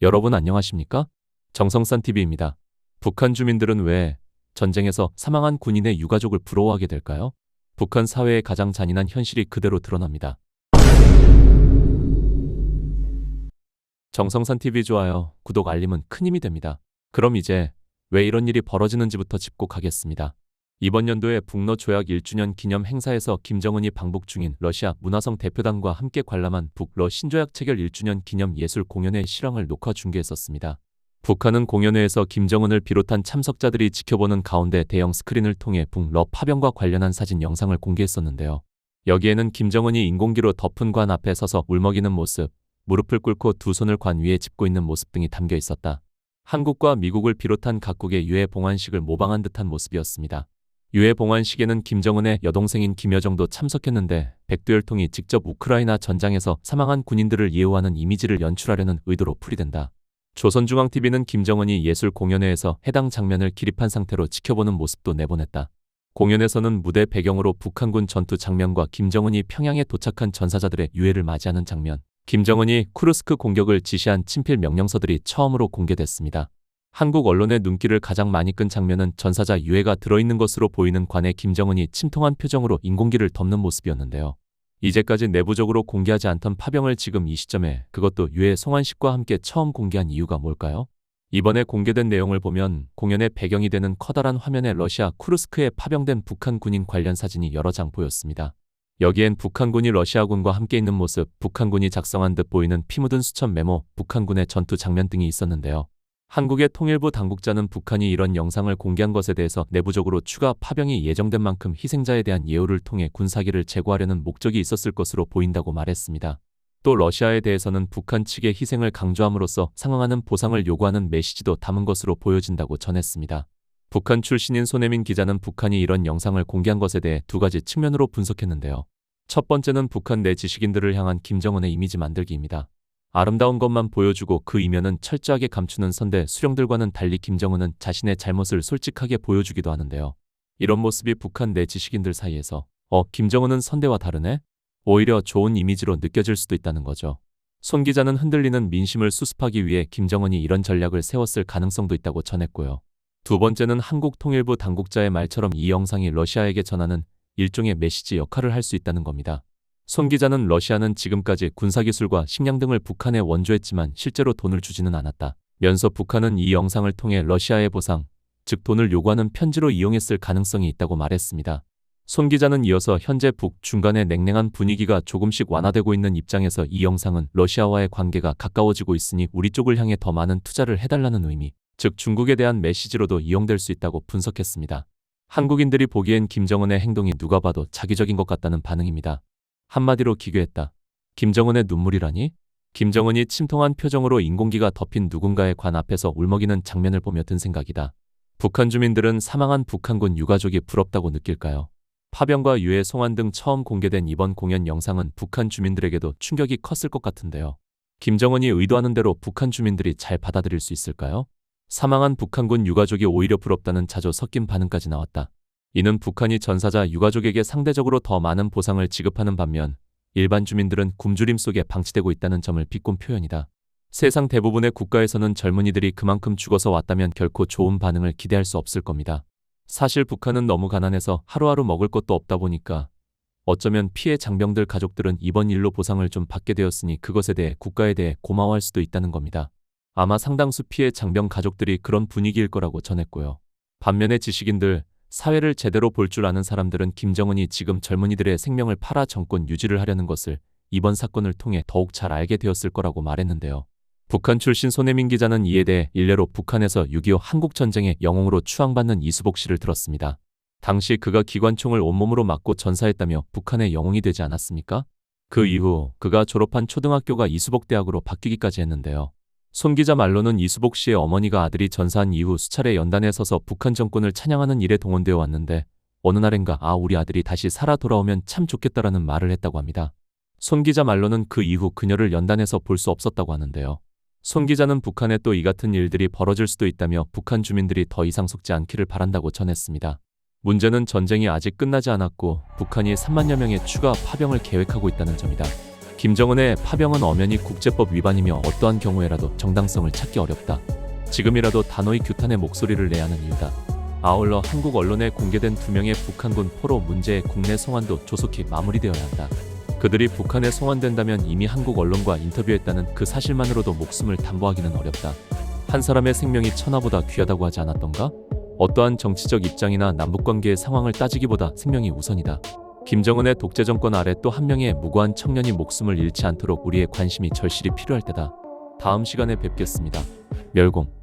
여러분 안녕하십니까? 정성산TV입니다. 북한 주민들은 왜 전쟁에서 사망한 군인의 유가족을 부러워하게 될까요? 북한 사회의 가장 잔인한 현실이 그대로 드러납니다. 정성산TV 좋아요, 구독, 알림은 큰 힘이 됩니다. 그럼 이제 왜 이런 일이 벌어지는지부터 짚고 가겠습니다. 이번 연도에 북러 조약 1주년 기념 행사에서 김정은이 방북 중인 러시아 문화성 대표단과 함께 관람한 북러 신조약 체결 1주년 기념 예술 공연회 실황을 녹화 중계했었습니다. 북한은 공연회에서 김정은을 비롯한 참석자들이 지켜보는 가운데 대형 스크린을 통해 북러 파병과 관련한 사진 영상을 공개했었는데요. 여기에는 김정은이 인공기로 덮은 관 앞에 서서 울먹이는 모습, 무릎을 꿇고 두 손을 관 위에 짚고 있는 모습 등이 담겨 있었다. 한국과 미국을 비롯한 각국의 유해 봉환식을 모방한 듯한 모습이었습니다. 유해 봉환식에는 김정은의 여동생인 김여정도 참석했는데 백두혈통이 직접 우크라이나 전장에서 사망한 군인들을 예우하는 이미지를 연출하려는 의도로 풀이된다. 조선중앙TV는 김정은이 예술 공연회에서 해당 장면을 기립한 상태로 지켜보는 모습도 내보냈다. 공연에서는 무대 배경으로 북한군 전투 장면과 김정은이 평양에 도착한 전사자들의 유해를 맞이하는 장면, 김정은이 쿠르스크 공격을 지시한 친필 명령서들이 처음으로 공개됐습니다. 한국 언론의 눈길을 가장 많이 끈 장면은 전사자 유해가 들어있는 것으로 보이는 관에 김정은이 침통한 표정으로 인공기를 덮는 모습이었는데요. 이제까지 내부적으로 공개하지 않던 파병을 지금 이 시점에, 그것도 유해 송환식과 함께 처음 공개한 이유가 뭘까요? 이번에 공개된 내용을 보면 공연의 배경이 되는 커다란 화면에 러시아 쿠르스크에 파병된 북한 군인 관련 사진이 여러 장 보였습니다. 여기엔 북한군이 러시아군과 함께 있는 모습, 북한군이 작성한 듯 보이는 피 묻은 수첩 메모, 북한군의 전투 장면 등이 있었는데요. 한국의 통일부 당국자는 북한이 이런 영상을 공개한 것에 대해서 내부적으로 추가 파병이 예정된 만큼 희생자에 대한 예우를 통해 군사기를 제거하려는 목적이 있었을 것으로 보인다고 말했습니다. 또 러시아에 대해서는 북한 측의 희생을 강조함으로써 상응하는 보상을 요구하는 메시지도 담은 것으로 보여진다고 전했습니다. 북한 출신인 손혜민 기자는 북한이 이런 영상을 공개한 것에 대해 두 가지 측면으로 분석했는데요. 첫 번째는 북한 내 지식인들을 향한 김정은의 이미지 만들기입니다. 아름다운 것만 보여주고 그 이면은 철저하게 감추는 선대 수령들과는 달리 김정은은 자신의 잘못을 솔직하게 보여주기도 하는데요. 이런 모습이 북한 내 지식인들 사이에서 김정은은 선대와 다르네? 오히려 좋은 이미지로 느껴질 수도 있다는 거죠. 손 기자는 흔들리는 민심을 수습하기 위해 김정은이 이런 전략을 세웠을 가능성도 있다고 전했고요. 두 번째는 한국 통일부 당국자의 말처럼 이 영상이 러시아에게 전하는 일종의 메시지 역할을 할 수 있다는 겁니다. 손 기자는 러시아는 지금까지 군사기술과 식량 등을 북한에 원조했지만 실제로 돈을 주지는 않았다 면서 북한은 이 영상을 통해 러시아의 보상, 즉 돈을 요구하는 편지로 이용했을 가능성이 있다고 말했습니다. 손 기자는 이어서 현재 북중 간의 냉랭한 분위기가 조금씩 완화되고 있는 입장에서 이 영상은 러시아와의 관계가 가까워지고 있으니 우리 쪽을 향해 더 많은 투자를 해달라는 의미, 즉 중국에 대한 메시지로도 이용될 수 있다고 분석했습니다. 한국인들이 보기엔 김정은의 행동이 누가 봐도 자기적인 것 같다는 반응입니다. 한마디로 기괴했다. 김정은의 눈물이라니? 김정은이 침통한 표정으로 인공기가 덮인 누군가의 관 앞에서 울먹이는 장면을 보며 든 생각이다. 북한 주민들은 사망한 북한군 유가족이 부럽다고 느낄까요? 파병과 유해 송환 등 처음 공개된 이번 공연 영상은 북한 주민들에게도 충격이 컸을 것 같은데요. 김정은이 의도하는 대로 북한 주민들이 잘 받아들일 수 있을까요? 사망한 북한군 유가족이 오히려 부럽다는 자조 섞인 반응까지 나왔다. 이는 북한이 전사자 유가족에게 상대적으로 더 많은 보상을 지급하는 반면 일반 주민들은 굶주림 속에 방치되고 있다는 점을 비꼰 표현이다. 세상 대부분의 국가에서는 젊은이들이 그만큼 죽어서 왔다면 결코 좋은 반응을 기대할 수 없을 겁니다. 사실 북한은 너무 가난해서 하루하루 먹을 것도 없다 보니까 어쩌면 피해 장병들 가족들은 이번 일로 보상을 좀 받게 되었으니 그것에 대해 국가에 대해 고마워할 수도 있다는 겁니다. 아마 상당수 피해 장병 가족들이 그런 분위기일 거라고 전했고요. 반면에 지식인들, 사회를 제대로 볼 줄 아는 사람들은 김정은이 지금 젊은이들의 생명을 팔아 정권 유지를 하려는 것을 이번 사건을 통해 더욱 잘 알게 되었을 거라고 말했는데요. 북한 출신 손혜민 기자는 이에 대해 일례로 북한에서 6.25 한국전쟁의 영웅으로 추앙받는 이수복 씨를 들었습니다. 당시 그가 기관총을 온몸으로 맞고 전사했다며 북한의 영웅이 되지 않았습니까? 그 이후 그가 졸업한 초등학교가 이수복대학으로 바뀌기까지 했는데요. 손 기자 말로는 이수복 씨의 어머니가 아들이 전사한 이후 수차례 연단에 서서 북한 정권을 찬양하는 일에 동원되어 왔는데 어느 날엔가 우리 아들이 다시 살아 돌아오면 참 좋겠다라는 말을 했다고 합니다. 손 기자 말로는 그 이후 그녀를 연단에서 볼 수 없었다고 하는데요. 손 기자는 북한에 또 이 같은 일들이 벌어질 수도 있다며 북한 주민들이 더 이상 속지 않기를 바란다고 전했습니다. 문제는 전쟁이 아직 끝나지 않았고 북한이 3만여 명의 추가 파병을 계획하고 있다는 점이다. 김정은의 파병은 엄연히 국제법 위반이며 어떠한 경우에라도 정당성을 찾기 어렵다. 지금이라도 단호히 규탄의 목소리를 내야 하는 이유다. 아울러 한국 언론에 공개된 2명의 북한군 포로 문제의 국내 송환도 조속히 마무리되어야 한다. 그들이 북한에 송환된다면 이미 한국 언론과 인터뷰했다는 그 사실만으로도 목숨을 담보하기는 어렵다. 한 사람의 생명이 천하보다 귀하다고 하지 않았던가? 어떠한 정치적 입장이나 남북관계의 상황을 따지기보다 생명이 우선이다. 김정은의 독재 정권 아래 또 한 명의 무고한 청년이 목숨을 잃지 않도록 우리의 관심이 절실히 필요할 때다. 다음 시간에 뵙겠습니다. 멸공.